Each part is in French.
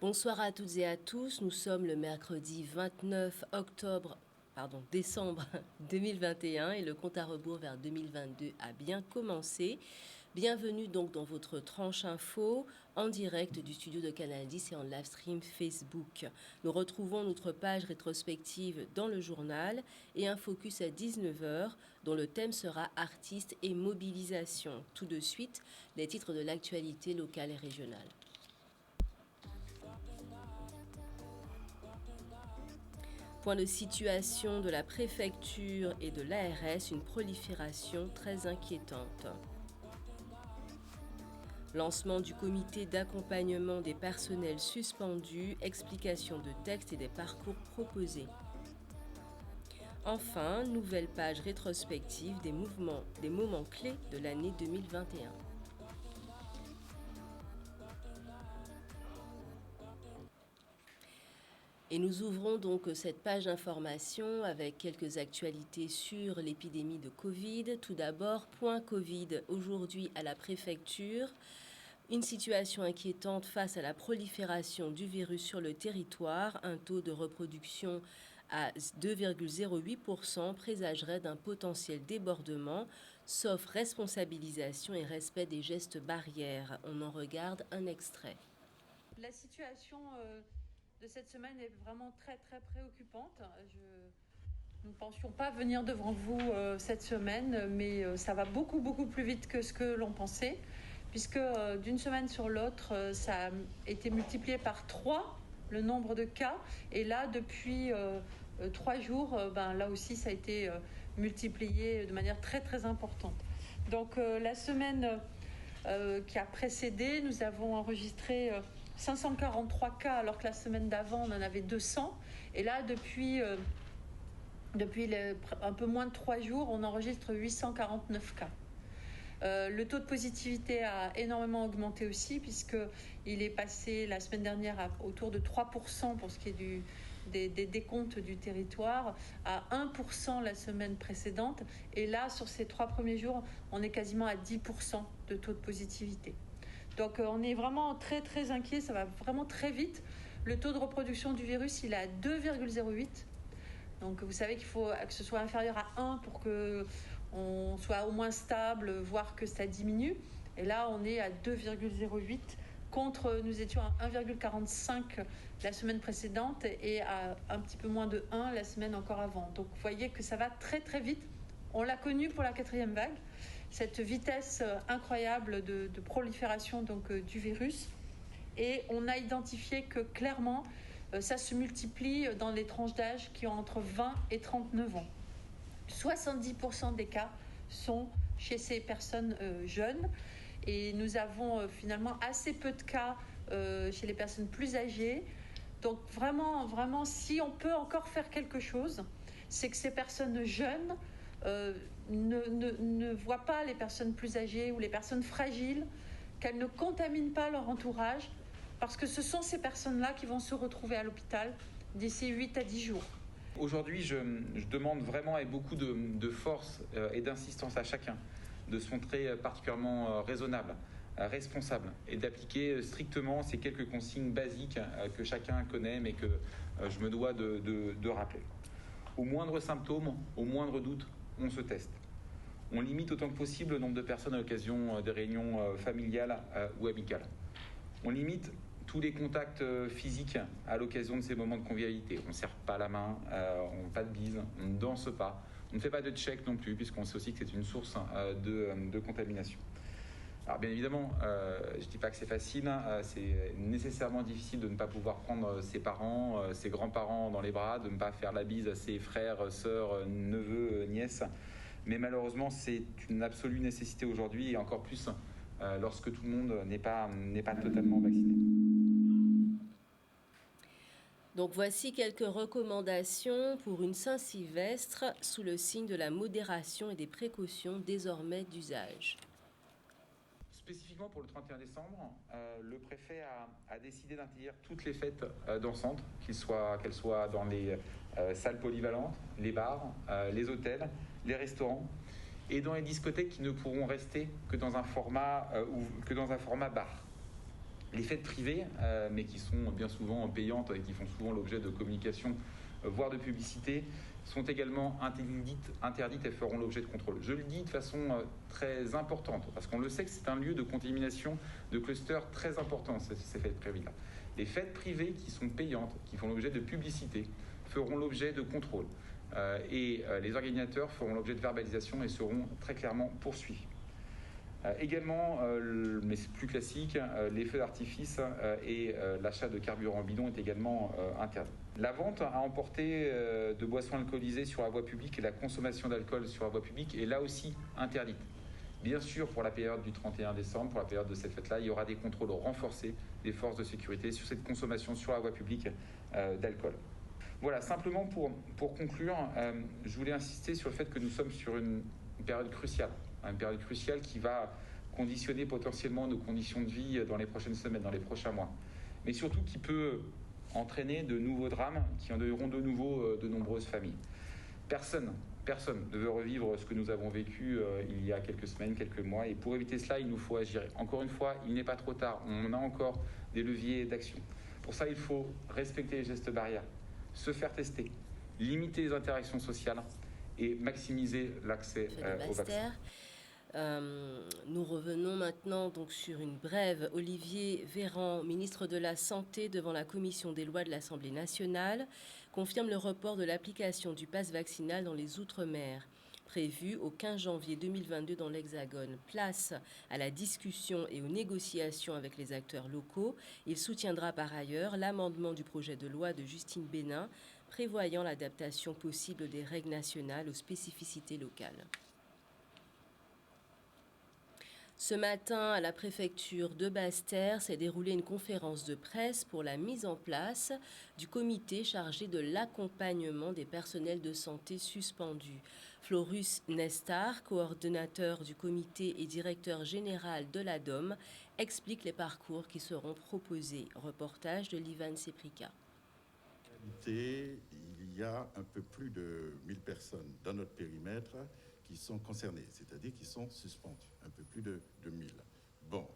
Bonsoir à toutes et à tous, nous sommes le mercredi 29 décembre 2021 et le compte à rebours vers 2022 a bien commencé. Bienvenue donc dans votre tranche info en direct du studio de Canal 10 et en live stream Facebook. Nous retrouvons notre page rétrospective dans le journal et un focus à 19h dont le thème sera artistes et mobilisation. Tout de suite, les titres de l'actualité locale et régionale. Point de situation de la préfecture et de l'ARS, une prolifération très inquiétante. Lancement du comité d'accompagnement des personnels suspendus, explication de textes et des parcours proposés. Enfin, nouvelle page rétrospective des moments clés de l'année 2021. Et nous ouvrons donc cette page d'information avec quelques actualités sur l'épidémie de Covid. Tout d'abord, point Covid aujourd'hui à la préfecture. Une situation inquiétante face à la prolifération du virus sur le territoire. Un taux de reproduction à 2,08% présagerait d'un potentiel débordement, sauf responsabilisation et respect des gestes barrières. On en regarde un extrait. La situation de cette semaine est vraiment très très préoccupante. Nous ne pensions pas venir devant vous cette semaine, mais ça va beaucoup plus vite que ce que l'on pensait, puisque d'une semaine sur l'autre, ça a été multiplié par 3 le nombre de cas, et là depuis 3 jours, là aussi ça a été multiplié de manière très très importante. Donc la semaine qui a précédé, nous avons enregistré 543 cas, alors que la semaine d'avant, on en avait 200. Et là, depuis un peu moins de 3 jours, on enregistre 849 cas. Le taux de positivité a énormément augmenté aussi, puisqu'il est passé la semaine dernière autour de 3% pour ce qui est des décomptes du territoire, à 1% la semaine précédente. Et là, sur ces 3 premiers jours, on est quasiment à 10% de taux de positivité. Donc on est vraiment très très inquiet, ça va vraiment très vite. Le taux de reproduction du virus, il est à 2,08. Donc vous savez qu'il faut que ce soit inférieur à 1 pour qu'on soit au moins stable, voire que ça diminue. Et là, on est à 2,08 contre, nous étions à 1,45 la semaine précédente et à un petit peu moins de 1 la semaine encore avant. Donc vous voyez que ça va très très vite. On l'a connu pour la 4e vague, cette vitesse incroyable de prolifération du virus. Et on a identifié que clairement, ça se multiplie dans les tranches d'âge qui ont entre 20 et 39 ans. 70% des cas sont chez ces personnes jeunes. Et nous avons finalement assez peu de cas chez les personnes plus âgées. Donc vraiment, si on peut encore faire quelque chose, c'est que ces personnes jeunes ne voient pas les personnes plus âgées ou les personnes fragiles, qu'elles ne contaminent pas leur entourage, parce que ce sont ces personnes-là qui vont se retrouver à l'hôpital d'ici 8 à 10 jours. Aujourd'hui, je demande vraiment avec beaucoup de force et d'insistance à chacun de se montrer particulièrement raisonnable, responsable et d'appliquer strictement ces quelques consignes basiques que chacun connaît mais que je me dois de rappeler. Au moindre symptôme, au moindre doute, on se teste. On limite autant que possible le nombre de personnes à l'occasion des réunions familiales ou amicales. On limite tous les contacts physiques à l'occasion de ces moments de convivialité. On ne serre pas la main, on ne fait pas de bise, on ne danse pas, on ne fait pas de check non plus, puisqu'on sait aussi que c'est une source de contamination. Alors bien évidemment, je ne dis pas que c'est facile, c'est nécessairement difficile de ne pas pouvoir prendre ses parents, ses grands-parents dans les bras, de ne pas faire la bise à ses frères, sœurs, neveux, nièces. Mais malheureusement, c'est une absolue nécessité aujourd'hui, et encore plus lorsque tout le monde n'est pas totalement vacciné. Donc voici quelques recommandations pour une Saint-Sylvestre sous le signe de la modération et des précautions désormais d'usage. Spécifiquement pour le 31 décembre, le préfet a décidé d'interdire toutes les fêtes dansantes, qu'elles soient dans les salles polyvalentes, les bars, les hôtels, les restaurants, et dans les discothèques qui ne pourront rester que dans un format bar. Les fêtes privées, mais qui sont bien souvent payantes et qui font souvent l'objet de communication, voire de publicité, sont également interdites et feront l'objet de contrôle. Je le dis de façon très importante, parce qu'on le sait que c'est un lieu de contamination de clusters très important, ces fêtes privées-là. Les fêtes privées qui sont payantes, qui font l'objet de publicité, feront l'objet de contrôle. Et les organisateurs feront l'objet de verbalisation et seront très clairement poursuivis. Également, mais c'est plus classique, les feux d'artifice et l'achat de carburant bidon est également interdit. La vente à emporter de boissons alcoolisées sur la voie publique et la consommation d'alcool sur la voie publique est là aussi interdite. Bien sûr, pour la période du 31 décembre, pour la période de cette fête-là, il y aura des contrôles renforcés des forces de sécurité sur cette consommation sur la voie publique d'alcool. Voilà, simplement pour conclure, je voulais insister sur le fait que nous sommes sur une période cruciale qui va conditionner potentiellement nos conditions de vie dans les prochaines semaines, dans les prochains mois, mais surtout qui peut entraîner de nouveaux drames qui endeuilleront de nouveau de nombreuses familles. Personne ne veut revivre ce que nous avons vécu il y a quelques semaines, quelques mois, et pour éviter cela, il nous faut agir. Encore une fois, il n'est pas trop tard, on a encore des leviers d'action. Pour ça, il faut respecter les gestes barrières, se faire tester, limiter les interactions sociales et maximiser l'accès au vaccin. Nous revenons maintenant donc sur une brève. Olivier Véran, ministre de la Santé, devant la commission des lois de l'Assemblée nationale, confirme le report de l'application du pass vaccinal dans les Outre-mer, prévu au 15 janvier 2022 dans l'Hexagone. Place à la discussion et aux négociations avec les acteurs locaux. Il soutiendra par ailleurs l'amendement du projet de loi de Justine Bénin prévoyant l'adaptation possible des règles nationales aux spécificités locales. Ce matin, à la préfecture de Basse-Terre, s'est déroulée une conférence de presse pour la mise en place du comité chargé de l'accompagnement des personnels de santé suspendus. Florus Nestar, coordonnateur du comité et directeur général de l'ADOM, explique les parcours qui seront proposés. Reportage de Livan Seprika. Il y a un peu plus de 1000 personnes dans notre périmètre qui sont concernés, c'est-à-dire qui sont suspendus, un peu plus de 1000. Bon,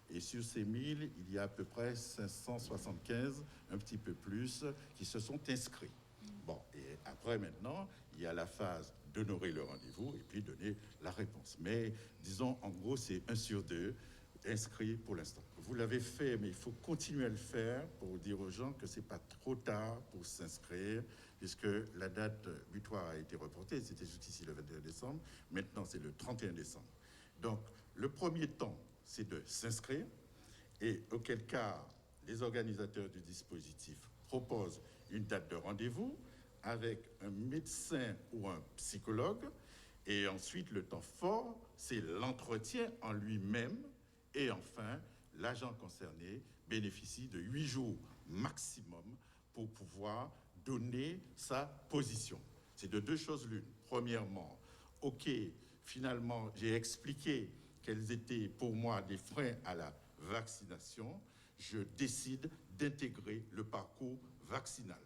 et sur ces 1000, il y a à peu près 575, un petit peu plus, qui se sont inscrits. Bon, et après maintenant, il y a la phase d'honorer le rendez-vous et puis donner la réponse. Mais disons, en gros, c'est 1 sur 2 inscrits pour l'instant. Vous l'avez fait, mais il faut continuer à le faire pour dire aux gens que c'est pas trop tard pour s'inscrire, puisque la date butoir a été reportée. C'était jusqu'ici le 21 décembre. Maintenant, c'est le 31 décembre. Donc, le premier temps, c'est de s'inscrire, et auquel cas, les organisateurs du dispositif proposent une date de rendez-vous avec un médecin ou un psychologue. Et ensuite, le temps fort, c'est l'entretien en lui-même. Et enfin, l'agent concerné bénéficie de 8 jours maximum pour pouvoir donner sa position. C'est de 2 choses l'une. Premièrement, OK, finalement, j'ai expliqué quels étaient pour moi des freins à la vaccination. Je décide d'intégrer le parcours vaccinal.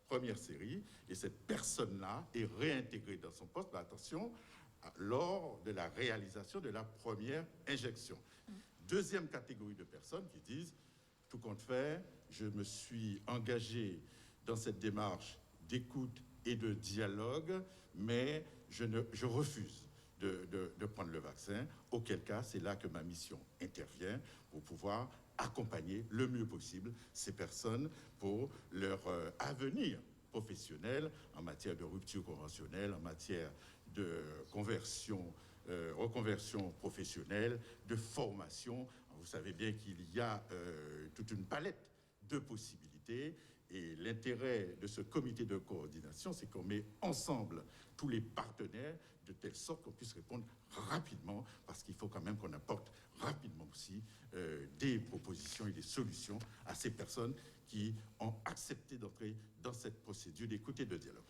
Première série, et cette personne-là est réintégrée dans son poste, mais attention, lors de la réalisation de la première injection. Deuxième catégorie de personnes qui disent, tout compte fait, je me suis engagé dans cette démarche d'écoute et de dialogue, mais je refuse de prendre le vaccin, auquel cas c'est là que ma mission intervient pour pouvoir accompagner le mieux possible ces personnes pour leur avenir professionnel en matière de rupture conventionnelle, en matière de reconversion professionnelle, de formation. Vous savez bien qu'il y a toute une palette de possibilités. Et l'intérêt de ce comité de coordination, c'est qu'on met ensemble tous les partenaires de telle sorte qu'on puisse répondre rapidement, parce qu'il faut quand même qu'on apporte rapidement aussi des propositions et des solutions à ces personnes qui ont accepté d'entrer dans cette procédure d'écoute et de dialogue.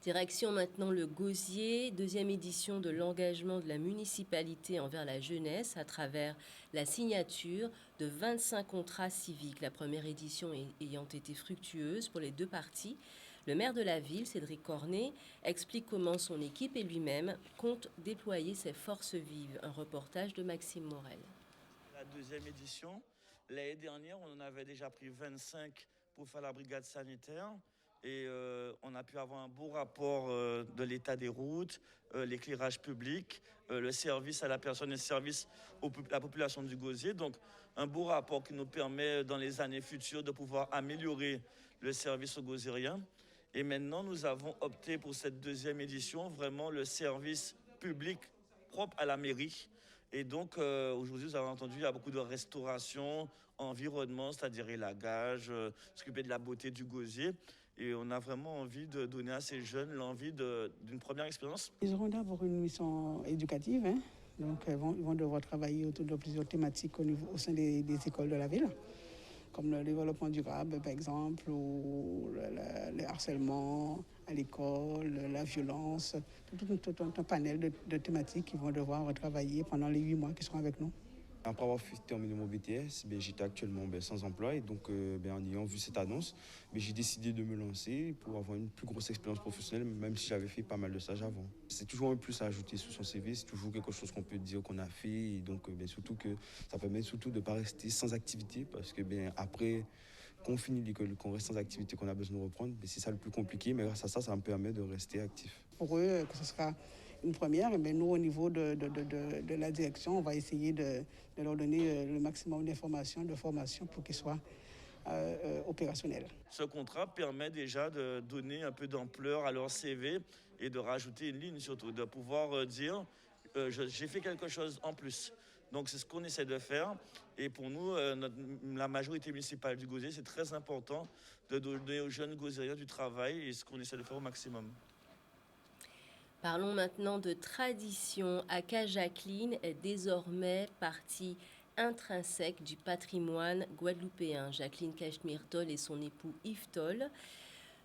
Direction maintenant le Gosier, deuxième édition de l'engagement de la municipalité envers la jeunesse à travers la signature de 25 contrats civiques. La première édition ayant été fructueuse pour les 2 parties. Le maire de la ville, Cédric Cornet, explique comment son équipe et lui-même comptent déployer ses forces vives. Un reportage de Maxime Morel. deuxième édition. L'année dernière, on en avait déjà pris 25 pour faire la brigade sanitaire. Et on a pu avoir un beau rapport de l'état des routes, l'éclairage public, le service à la personne et le service à la population du Gosier. Donc un beau rapport qui nous permet dans les années futures de pouvoir améliorer le service aux Gosieriens. Et maintenant, nous avons opté pour cette deuxième édition, vraiment le service public propre à la mairie. Et donc, aujourd'hui, vous avez entendu, il y a beaucoup de restauration, environnement, c'est-à-dire élagage, s'occuper de la beauté du Gosier. Et on a vraiment envie de donner à ces jeunes l'envie d'une première expérience. Ils auront d'abord une mission éducative. Donc, ils vont devoir travailler autour de plusieurs thématiques au sein des écoles de la ville, comme le développement durable, par exemple, ou le harcèlement à l'école, la violence, tout un panel de thématiques qu'ils vont devoir travailler pendant les 8 mois qu'ils seront avec nous. Après avoir terminé mon BTS, j'étais actuellement sans emploi et donc en ayant vu cette annonce, j'ai décidé de me lancer pour avoir une plus grosse expérience professionnelle, même si j'avais fait pas mal de stages avant. C'est toujours un plus à ajouter sur son CV, c'est toujours quelque chose qu'on peut dire qu'on a fait et donc surtout que ça permet surtout de ne pas rester sans activité parce que après qu'on finit l'école, qu'on reste sans activité, qu'on a besoin de reprendre, c'est ça le plus compliqué, mais grâce à ça, ça me permet de rester actif. Pour eux, que ce sera une première, nous, au niveau de la direction, on va essayer de leur donner le maximum d'informations, de formation pour qu'ils soient opérationnels. Ce contrat permet déjà de donner un peu d'ampleur à leur CV et de rajouter une ligne surtout, de pouvoir dire j'ai fait quelque chose en plus. Donc c'est ce qu'on essaie de faire. Et pour nous, la majorité municipale du Gosier, c'est très important de donner aux jeunes Gosieriens du travail et ce qu'on essaie de faire au maximum. Parlons maintenant de tradition. Aka Jacqueline est désormais partie intrinsèque du patrimoine guadeloupéen. Jacqueline Cachemire-Tol et son époux Yves Tol,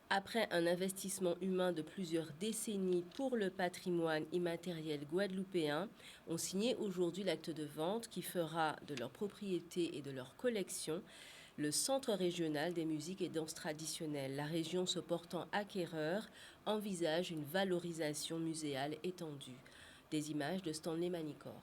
après un investissement humain de plusieurs décennies pour le patrimoine immatériel guadeloupéen, ont signé aujourd'hui l'acte de vente qui fera de leur propriété et de leur collection le Centre régional des musiques et danses traditionnelles. La région se portant acquéreur envisage une valorisation muséale étendue. Des images de Stanley Manicor.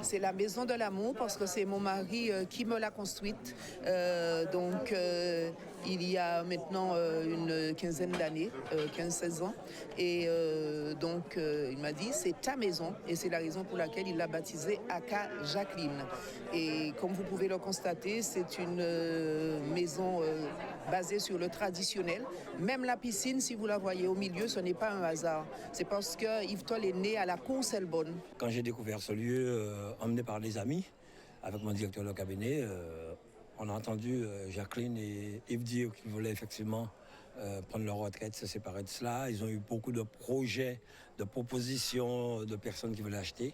C'est la maison de l'amour parce que c'est mon mari qui me l'a construite. Il y a maintenant une quinzaine d'années, 15-16 ans. Et il m'a dit, c'est ta maison. Et c'est la raison pour laquelle il l'a baptisée Aka Jacqueline. Et comme vous pouvez le constater, c'est une maison basée sur le traditionnel. Même la piscine, si vous la voyez au milieu, ce n'est pas un hasard. C'est parce que Yves Tol est né à la Cour-Selbonne. Quand j'ai découvert ce lieu, emmené par des amis, avec mon directeur de cabinet, on a entendu Jacqueline et Yves dire qu'ils voulaient effectivement prendre leur retraite, se séparer de cela. Ils ont eu beaucoup de projets, de propositions de personnes qui voulaient acheter,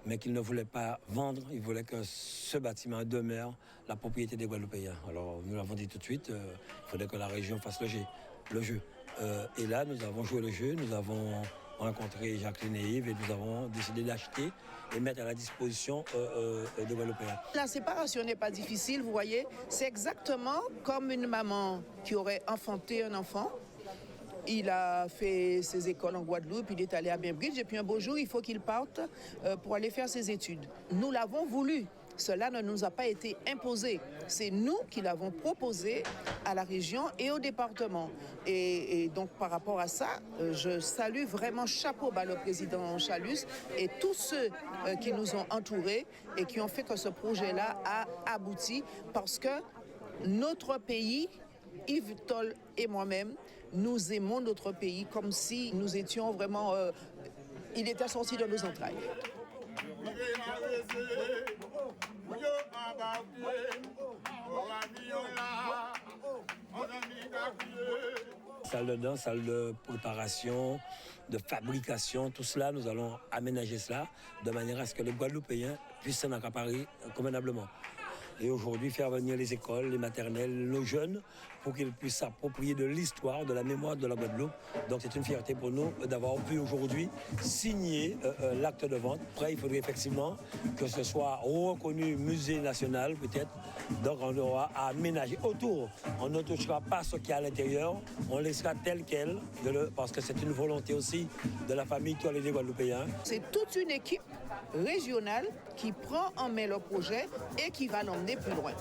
mais qu'ils ne voulaient pas vendre. Ils voulaient que ce bâtiment demeure la propriété des Guadeloupéens. Alors nous l'avons dit tout de suite, il fallait que la région fasse le jeu. Et là, nous avons joué le jeu, nous avons rencontré Jacqueline et Yves et nous avons décidé d'acheter et mettre à la disposition des Guadeloupéens. La séparation n'est pas difficile, vous voyez. C'est exactement comme une maman qui aurait enfanté un enfant. Il a fait ses écoles en Guadeloupe, il est allé à Bainbridge et puis un beau jour, il faut qu'il parte pour aller faire ses études. Nous l'avons voulu. Cela ne nous a pas été imposé. C'est nous qui l'avons proposé à la région et au département. Et donc, par rapport à ça, je salue vraiment chapeau bas le président Chalus et tous ceux qui nous ont entourés et qui ont fait que ce projet-là a abouti parce que notre pays, Yves Tol et moi-même, nous aimons notre pays comme si nous étions vraiment... il était sorti de nos entrailles. Salle de danse, salle de préparation, de fabrication, tout cela, nous allons aménager cela de manière à ce que les Guadeloupéens puissent s'en accaparer convenablement. et aujourd'hui faire venir les écoles, les maternelles, nos jeunes, pour qu'ils puissent s'approprier de l'histoire, de la mémoire de la Guadeloupe. Donc c'est une fierté pour nous d'avoir pu aujourd'hui signer l'acte de vente. Après, il faudrait effectivement que ce soit reconnu musée national peut-être. Donc on aura à aménager autour. On ne touchera pas ce qu'il y a à l'intérieur, on laissera tel quel, parce que c'est une volonté aussi de la famille Toilet des Guadeloupéens. C'est toute une équipe régionale qui prend en main le projet et qui va l'emmener plus loin.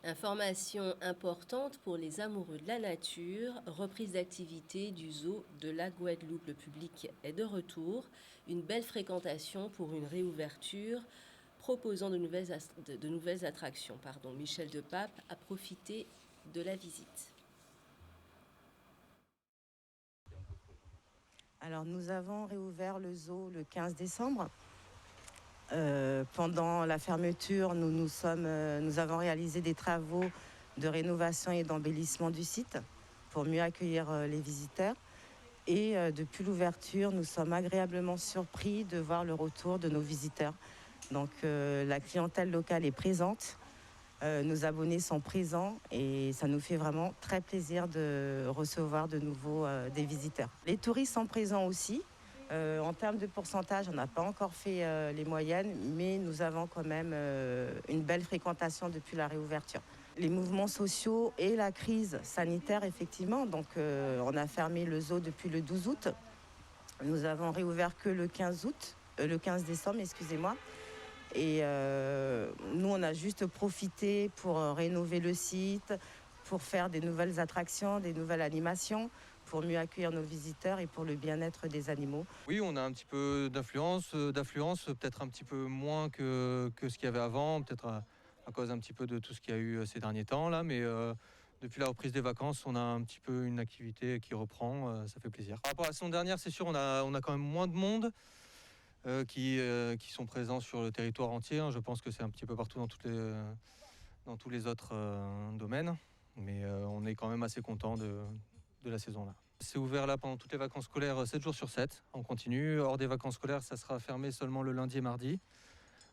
Information importante pour les amoureux de la nature, reprise d'activité du zoo de la Guadeloupe. Le public est de retour. Une belle fréquentation pour une réouverture proposant de nouvelles attractions. Michel Depape a profité de la visite. Alors nous avons réouvert le zoo le 15 décembre. Pendant la fermeture, nous avons réalisé des travaux de rénovation et d'embellissement du site pour mieux accueillir les visiteurs. Et depuis l'ouverture, nous sommes agréablement surpris de voir le retour de nos visiteurs. Donc la clientèle locale est présente, nos abonnés sont présents et ça nous fait vraiment très plaisir de recevoir de nouveau des visiteurs. Les touristes sont présents aussi. En termes de pourcentage, on n'a pas encore fait les moyennes, mais nous avons quand même une belle fréquentation depuis la réouverture. Les mouvements sociaux et la crise sanitaire, effectivement. Donc, on a fermé le zoo depuis le 12 août. Nous avons réouvert que le 15 décembre, excusez-moi. Et nous, on a juste profité pour rénover le site, pour faire des nouvelles attractions, des nouvelles animations, pour mieux accueillir nos visiteurs et pour le bien-être des animaux. Oui, on a un petit peu d'affluence, peut-être un petit peu moins que ce qu'il y avait avant, peut-être à cause un petit peu de tout ce qu'il y a eu ces derniers temps, là, mais depuis la reprise des vacances, on a un petit peu une activité qui reprend, ça fait plaisir. Par rapport à la saison dernière, c'est sûr, on a quand même moins de monde qui sont présents sur le territoire entier. Je pense que c'est un petit peu partout dans tous les autres domaines, mais on est quand même assez content de la saison là. C'est ouvert là pendant toutes les vacances scolaires 7 jours sur 7, on continue. Hors des vacances scolaires, ça sera fermé seulement le lundi et mardi.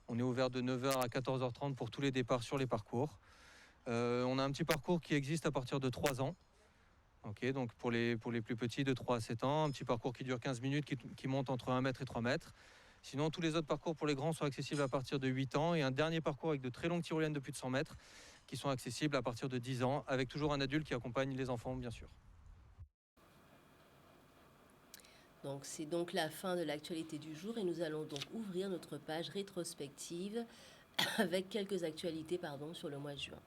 On est ouvert de 9h à 14h30 pour tous les départs sur les parcours. On a un petit parcours qui existe à partir de 3 ans. Okay, donc pour les plus petits de 3 à 7 ans, un petit parcours qui dure 15 minutes, qui monte entre 1 mètre et 3 mètres. Sinon, tous les autres parcours pour les grands sont accessibles à partir de 8 ans et un dernier parcours avec de très longues tyroliennes de plus de 100 mètres qui sont accessibles à partir de 10 ans, avec toujours un adulte qui accompagne les enfants, bien sûr. Donc c'est donc la fin de l'actualité du jour et nous allons donc ouvrir notre page rétrospective avec quelques actualités sur le mois de juin.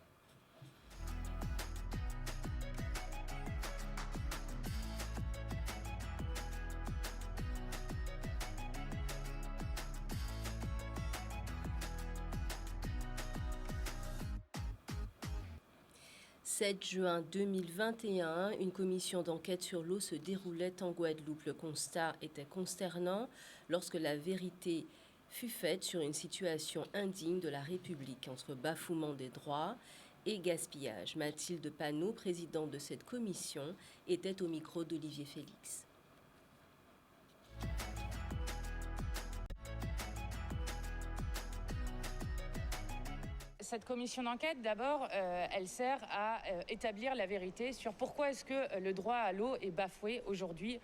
« 7 juin 2021, une commission d'enquête sur l'eau se déroulait en Guadeloupe. Le constat était consternant lorsque la vérité fut faite sur une situation indigne de la République entre bafouement des droits et gaspillage. Mathilde Panot, présidente de cette commission, était au micro d'Olivier Félix. Cette commission d'enquête, d'abord, elle sert à établir la vérité sur pourquoi est-ce que le droit à l'eau est bafoué aujourd'hui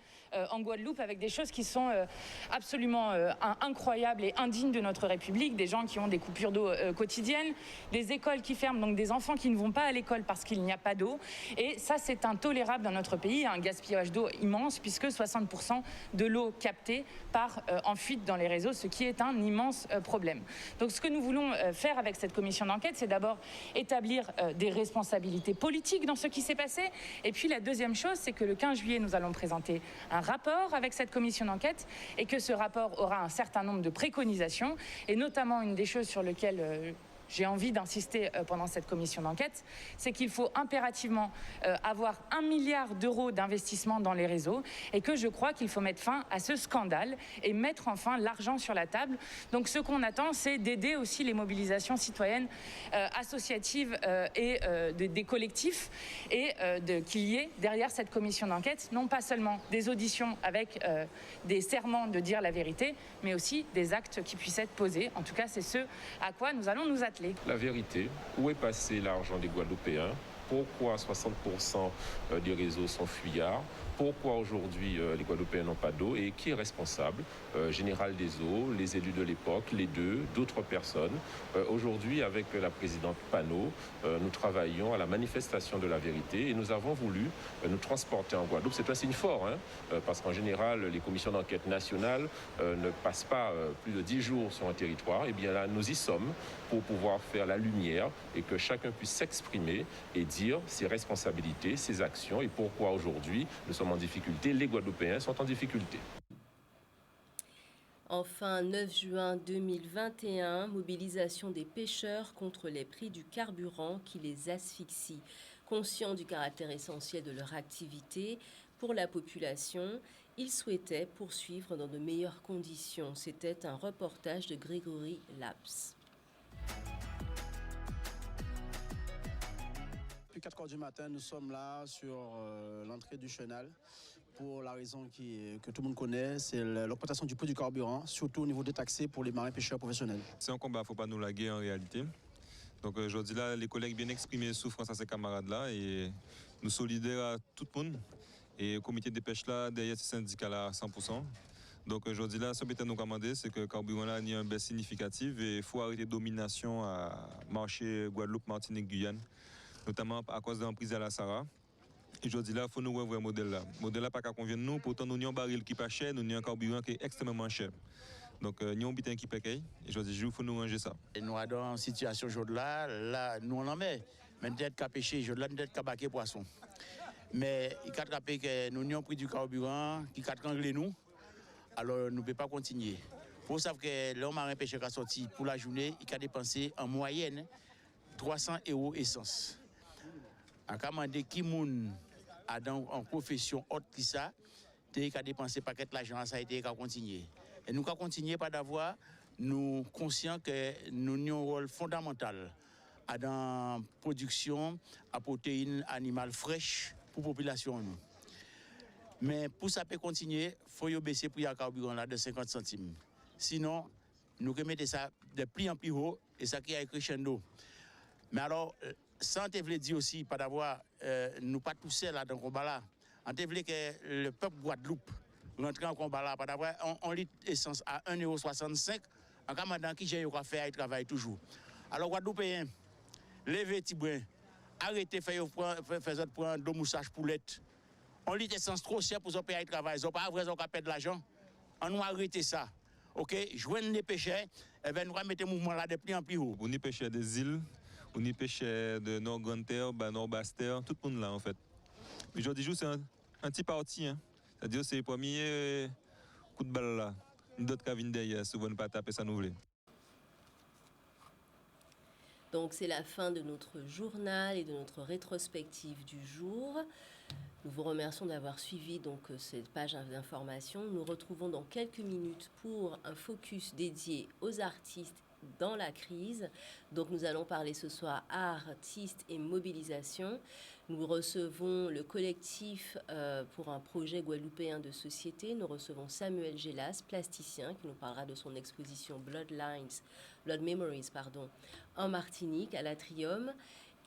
en Guadeloupe avec des choses qui sont absolument incroyables et indignes de notre République, des gens qui ont des coupures d'eau quotidiennes, des écoles qui ferment, donc des enfants qui ne vont pas à l'école parce qu'il n'y a pas d'eau. Et ça, c'est intolérable dans notre pays, un gaspillage d'eau immense puisque 60% de l'eau captée part en fuite dans les réseaux, ce qui est un immense problème. Donc ce que nous voulons faire avec cette commission d'enquête, c'est d'abord établir des responsabilités politiques dans ce qui s'est passé. Et puis la deuxième chose, c'est que le 15 juillet, nous allons présenter un rapport avec cette commission d'enquête et que ce rapport aura un certain nombre de préconisations. Et notamment, une des choses sur lesquelles j'ai envie d'insister pendant cette commission d'enquête, c'est qu'il faut impérativement avoir 1 milliard d'euros d'investissement dans les réseaux et que je crois qu'il faut mettre fin à ce scandale et mettre enfin l'argent sur la table. Donc ce qu'on attend, c'est d'aider aussi les mobilisations citoyennes, associatives et des collectifs et qu'il y ait derrière cette commission d'enquête non pas seulement des auditions avec des serments de dire la vérité, mais aussi des actes qui puissent être posés. En tout cas, c'est ce à quoi nous allons nous atteler. La vérité, où est passé l'argent des Guadeloupéens? Pourquoi 60% des réseaux sont fuyards? Pourquoi aujourd'hui les Guadeloupéens n'ont pas d'eau? Et qui est responsable? Général des Eaux, les élus de l'époque, les deux, d'autres personnes. Aujourd'hui, avec la présidente Panot, nous travaillons à la manifestation de la vérité et nous avons voulu nous transporter en Guadeloupe. C'est un signe fort, parce qu'en général, les commissions d'enquête nationales ne passent pas plus de 10 jours sur un territoire. Et bien là, nous y sommes pour pouvoir faire la lumière et que chacun puisse s'exprimer et dire ses responsabilités, ses actions et pourquoi aujourd'hui nous sommes en difficulté, les Guadeloupéens sont en difficulté. Enfin, 9 juin 2021, mobilisation des pêcheurs contre les prix du carburant qui les asphyxient. Conscients du caractère essentiel de leur activité pour la population, ils souhaitaient poursuivre dans de meilleures conditions. C'était un reportage de Grégory Laps. Depuis 4 heures du matin, nous sommes là sur l'entrée du chenal pour la raison que tout le monde connaît, c'est l'augmentation du prix du carburant, surtout au niveau des taxés pour les marins pêcheurs professionnels. C'est un combat, il ne faut pas nous laguer en réalité. Donc aujourd'hui, là, les collègues bien exprimés souffrent à ces camarades-là et nous solidaires à tout le monde. Et le comité de pêche là, derrière ce syndicat-là à 100%. Donc aujourd'hui, là, ce que nous commandons, c'est que le carburant là, il y a une baisse significative et il faut arrêter la domination à marché Guadeloupe, Martinique, Guyane, notamment à cause de l'emprise à la Sahara. Et aujourd'hui, là, il faut nous revoir un modèle là. Le modèle là, pas qu'à convient de nous, pourtant nous avons un baril qui n'est pas cher, nous avons un carburant qui est extrêmement cher. Donc, nous avons un bitin qui paye. Et aujourd'hui, il faut nous ranger ça. Et nous sommes dans une situation aujourd'hui là, nous on en met. Mais nous sommes pêcher, aujourd'hui là, nous sommes baquer poisson. Mais il faut attraper que nous avons pris du carburant, qui a rangler nous. Alors, nous ne pouvons pas continuer. Pour savoir que l'homme marin pêcheur qui a sorti pour la journée, il a dépensé en moyenne 300 € essence. En commandé qui moun en profession haute qui ça, il a dépensé paquet l'argent, ça a été qu'à continuer. Et nous avons continué par d'avoir, nous conscients que nous avons un rôle fondamental dans la production à protéines animales fraîches pour la population. Mais pour ça peut continuer, il faut baisser le prix du carburant là de 50 centimes. Sinon, nous remettons ça de plus en plus haut et ça qui a crescendo. Mais alors, sans te vouloir dire aussi, pas d'avoir, nous pas tous seuls là dans le combat là. On te vouloir que le peuple Guadeloupe rentre en combat là, pas d'avoir on litre d'essence à 1,65 €, en commandant qui j'ai eu à faire, il travaille toujours. Alors, Guadeloupéens, levez Tibouin, arrêtez de faire prendre deux moustaches poulettes. On litre d'essence trop cher pour payer le travail. Ils n'ont pas vrai, ils ont perdre de l'argent. On nous arrêter ça. OK? Joignez les pêcheurs, et bien nous remettons le mouvement là de plus en plus haut. On est pêcheurs des îles. On y pêche de Nord-Grande-Terre, Nord-Basse-Terre, tout le monde là en fait. Aujourd'hui, c'est un petit parti, c'est-à-dire c'est le premier coup de balle là. D'autres qui viennent derrière, souvent ne pas taper ça nous voulons. Donc c'est la fin de notre journal et de notre rétrospective du jour. Nous vous remercions d'avoir suivi donc cette page d'information. Nous nous retrouvons dans quelques minutes pour un focus dédié aux artistes dans la crise. Donc nous allons parler ce soir art, artistes et mobilisation. Nous recevons le collectif pour un projet guadeloupéen de société. Nous recevons Samuel Gélas, plasticien, qui nous parlera de son exposition Blood Memories, en Martinique, à l'Atrium.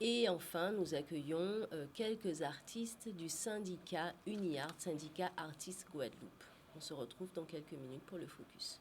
Et enfin, nous accueillons quelques artistes du syndicat UniArt, syndicat Artistes Guadeloupe. On se retrouve dans quelques minutes pour le focus.